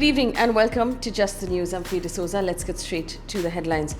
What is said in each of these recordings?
Good evening and welcome to Just the News. I'm Faye. Let's get straight to the headlines.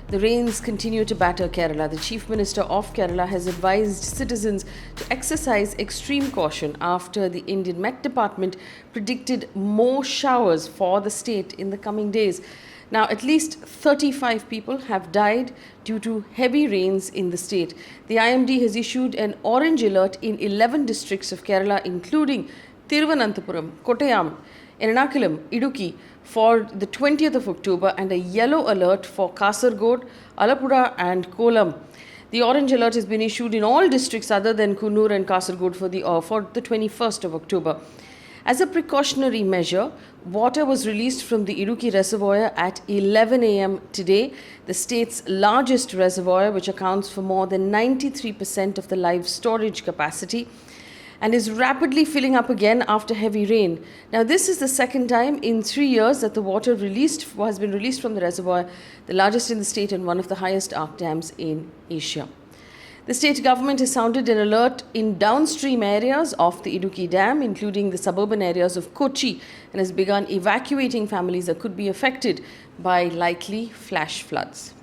The rains continue to batter Kerala. The Chief Minister of Kerala has advised citizens to exercise extreme caution after the Indian Met Department predicted more showers for the state in the coming days. Now, at least 35 people have died due to heavy rains in the state. The IMD has issued an orange alert in 11 districts of Kerala, including Thiruvananthapuram, Kottayam, Ernakulam, Idukki for the 20th of October, and a yellow alert for Kasaragod, Alappuzha and Kollam. The orange alert has been issued in all districts other than Kannur and Kasaragod for the 21st of October. As a precautionary measure, water was released from the Idukki reservoir at 11 a.m. today, the state's largest reservoir, which accounts for more than 93% of the live storage capacity, and is rapidly filling up again after heavy rain. Now, this is the second time in 3 years that the water has been released from the reservoir, the largest in the state and one of the highest arc dams in Asia. The state government has sounded an alert in downstream areas of the Idukki Dam, including the suburban areas of Kochi, and has begun evacuating families that could be affected by likely flash floods.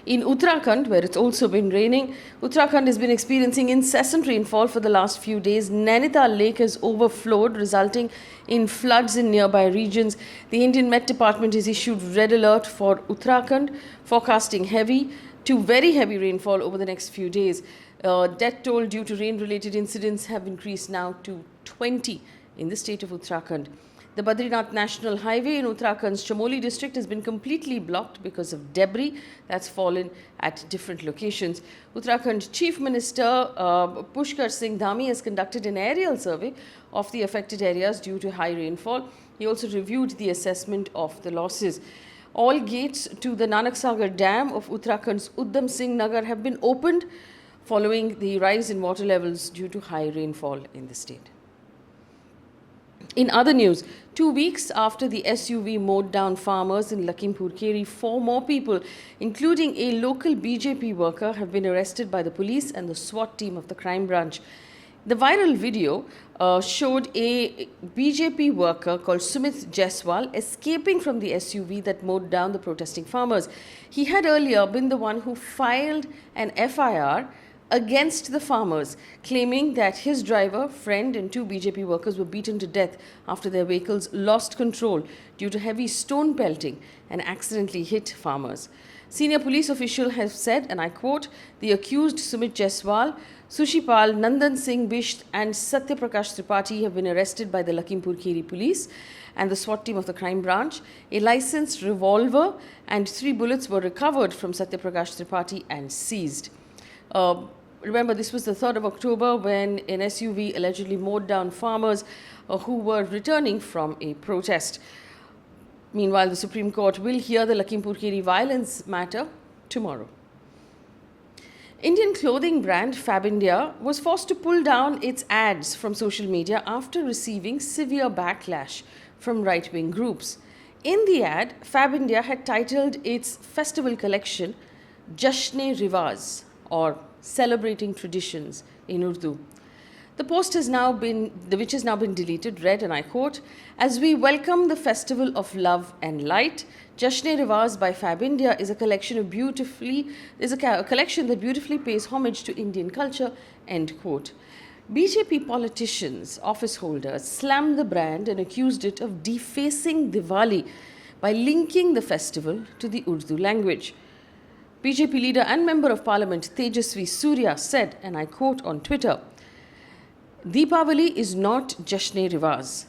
In Uttarakhand, where it's also been raining, Uttarakhand has been experiencing incessant rainfall for the last few days. Nainital Lake has overflowed, resulting in floods in nearby regions. The Indian Met Department has issued red alert for Uttarakhand, forecasting heavy to very heavy rainfall over the next few days. Death toll due to rain-related incidents have increased now to 20 in the state of Uttarakhand. The Badrinath National Highway in Uttarakhand's Chamoli district has been completely blocked because of debris that's fallen at different locations. Uttarakhand Chief Minister Pushkar Singh Dhami has conducted an aerial survey of the affected areas due to high rainfall. He also reviewed the assessment of the losses. All gates to the Nanak Sagar Dam of Uttarakhand's Uddham Singh Nagar have been opened following the rise in water levels due to high rainfall in the state. In other news, 2 weeks after the SUV mowed down farmers in Lakhimpur Kheri, 4 more people, including a local BJP worker, have been arrested by the police and the SWAT team of the crime branch. The viral video showed a BJP worker called Sumit Jaiswal escaping from the SUV that mowed down the protesting farmers. He had earlier been the one who filed an FIR against the farmers, claiming that his driver, friend and 2 BJP workers were beaten to death after their vehicles lost control due to heavy stone pelting and accidentally hit farmers. Senior police official has said, and I quote, "The accused Sumit Jaiswal, Sushipal, Nandan Singh Bisht and Satyaprakash Tripathi have been arrested by the Lakhimpur Kheri police and the SWAT team of the crime branch. A licensed revolver and 3 bullets were recovered from Satyaprakash Tripathi and seized." Remember, this was the 3rd of October when an SUV allegedly mowed down farmers who were returning from a protest. Meanwhile, the Supreme Court will hear the Lakhimpur Kheri violence matter tomorrow. Indian clothing brand FabIndia was forced to pull down its ads from social media after receiving severe backlash from right-wing groups. In the ad, FabIndia had titled its festival collection Jashn-e-Riwaz, or Celebrating Traditions in Urdu. The post which has now been deleted, read, and I quote, "As we welcome the festival of love and light, Jashn-e-Riwaz by FabIndia is a collection that beautifully pays homage to Indian culture," end quote. BJP politicians, office holders, slammed the brand and accused it of defacing Diwali by linking the festival to the Urdu language. BJP leader and Member of Parliament Tejasvi Surya said, and I quote on Twitter, "Deepavali is not Jashn-e-Riwaz.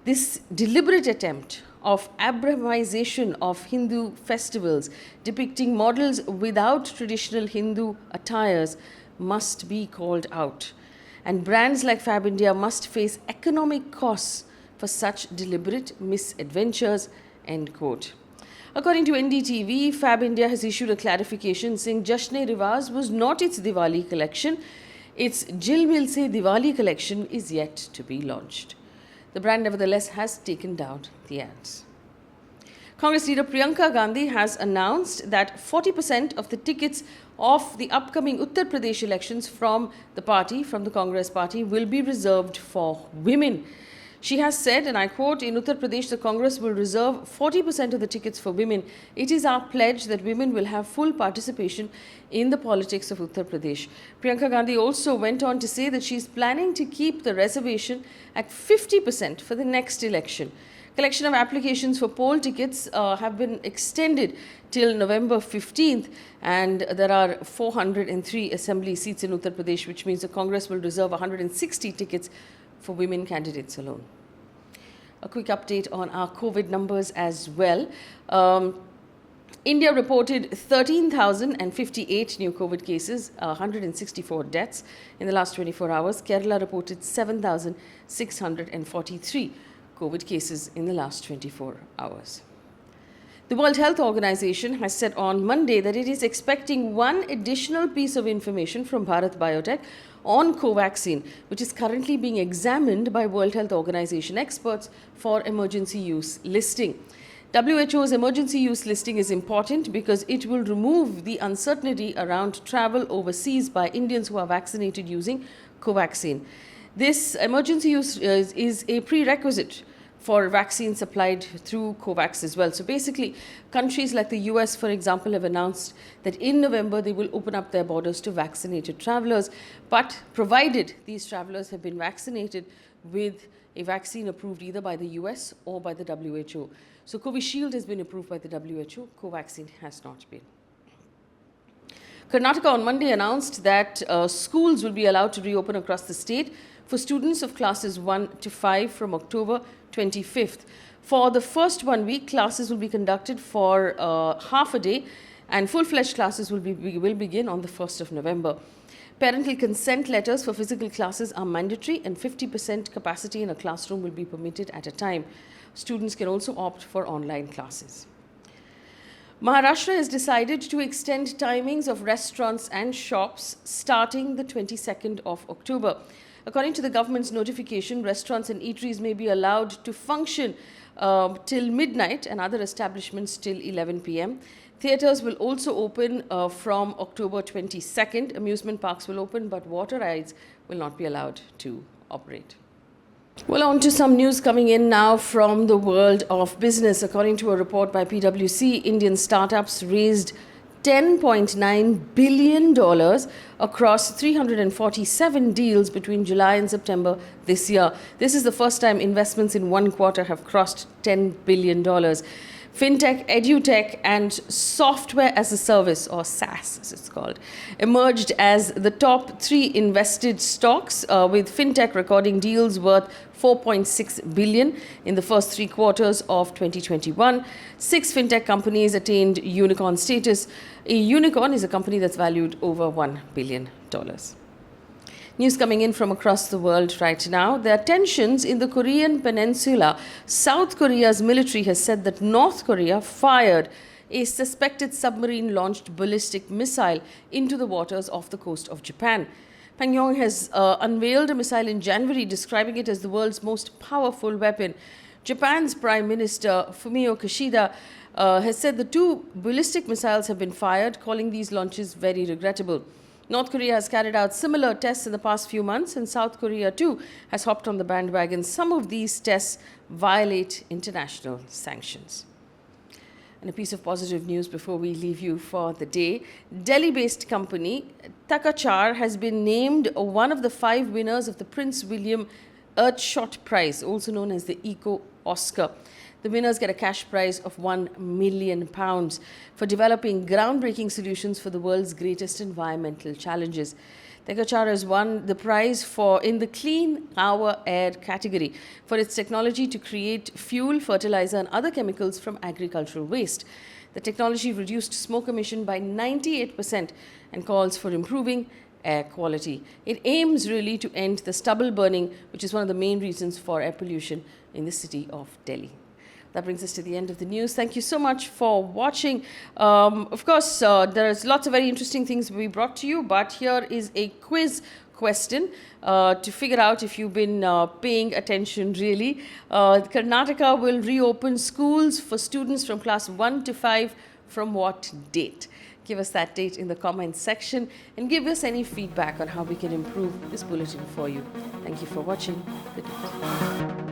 This deliberate attempt of Abrahamization of Hindu festivals depicting models without traditional Hindu attires must be called out. And brands like FabIndia must face economic costs for such deliberate misadventures," end quote. According to NDTV, FabIndia has issued a clarification saying Jashn-e-Riwaz was not its Diwali collection. Its Jil Mil Se Diwali collection is yet to be launched. The brand nevertheless has taken down the ads. Congress leader Priyanka Gandhi has announced that 40% of the tickets of the upcoming Uttar Pradesh elections from the Congress party, will be reserved for women. She has said, and I quote, "In Uttar Pradesh, the Congress will reserve 40% of the tickets for women. It is our pledge that women will have full participation in the politics of Uttar Pradesh." Priyanka Gandhi also went on to say that she is planning to keep the reservation at 50% for the next election. Collection of applications for poll tickets have been extended till November 15th, and there are 403 assembly seats in Uttar Pradesh, which means the Congress will reserve 160 tickets for women candidates alone. A quick update on our COVID numbers as well. India reported 13,058 new COVID cases, 164 deaths in the last 24 hours. Kerala reported 7,643 COVID cases in the last 24 hours. The World Health Organization has said on Monday that it is expecting one additional piece of information from Bharat Biotech on Covaxin, which is currently being examined by World Health Organization experts for emergency use listing. WHO's emergency use listing is important because it will remove the uncertainty around travel overseas by Indians who are vaccinated using Covaxin. This emergency use is a prerequisite for vaccines supplied through COVAX as well. So basically, countries like the US, for example, have announced that in November they will open up their borders to vaccinated travelers, but provided these travelers have been vaccinated with a vaccine approved either by the US or by the WHO. So Covishield has been approved by the WHO, Covaxin has not been. Karnataka on Monday announced that schools will be allowed to reopen across the state for students of classes 1 to 5 from October 25th. For the first 1 week, classes will be conducted for half a day, and full-fledged classes will begin on the 1st of November. Parental consent letters for physical classes are mandatory, and 50% capacity in a classroom will be permitted at a time. Students can also opt for online classes. Maharashtra has decided to extend timings of restaurants and shops starting the 22nd of October. According to the government's notification, restaurants and eateries may be allowed to function till midnight and other establishments till 11 p.m. Theatres will also open from October 22nd. Amusement parks will open, but water rides will not be allowed to operate. Well, on to some news coming in now from the world of business. According to a report by PwC, Indian startups raised $10.9 billion across 347 deals between July and September this year. This is the first time investments in one quarter have crossed $10 billion. Fintech, edutech, and software as a service, or SaaS as it's called, emerged as the top 3 invested stocks, with fintech recording deals worth $4.6 billion in the first 3 quarters of 2021. 6 fintech companies attained unicorn status. A unicorn is a company that's valued over $1 billion. News coming in from across the world right now. There are tensions in the Korean peninsula. South Korea's military has said that North Korea fired a suspected submarine-launched ballistic missile into the waters off the coast of Japan. Pyongyang has unveiled a missile in January, describing it as the world's most powerful weapon. Japan's Prime Minister Fumio Kishida has said the 2 ballistic missiles have been fired, calling these launches very regrettable. North Korea has carried out similar tests in the past few months, and South Korea too has hopped on the bandwagon. Some of these tests violate international sanctions. And a piece of positive news before we leave you for the day. Delhi-based company Takachar has been named one of the 5 winners of the Prince William Earthshot Prize, also known as the Eco Oscar. The winners get a cash prize of £1 million for developing groundbreaking solutions for the world's greatest environmental challenges. Takachar has won the prize in the Clean Our Air category for its technology to create fuel, fertilizer, and other chemicals from agricultural waste. The technology reduced smoke emission by 98% and calls for improving air quality. It aims really to end the stubble burning, which is one of the main reasons for air pollution in the city of Delhi. That brings us to the end of the news. Thank you so much for watching. Of course, there's lots of very interesting things we brought to you, but here is a quiz question to figure out if you've been paying attention really. Karnataka will reopen schools for students from class 1 to 5 from what date? Give us that date in the comments section and give us any feedback on how we can improve this bulletin for you. Thank you for watching. Good night.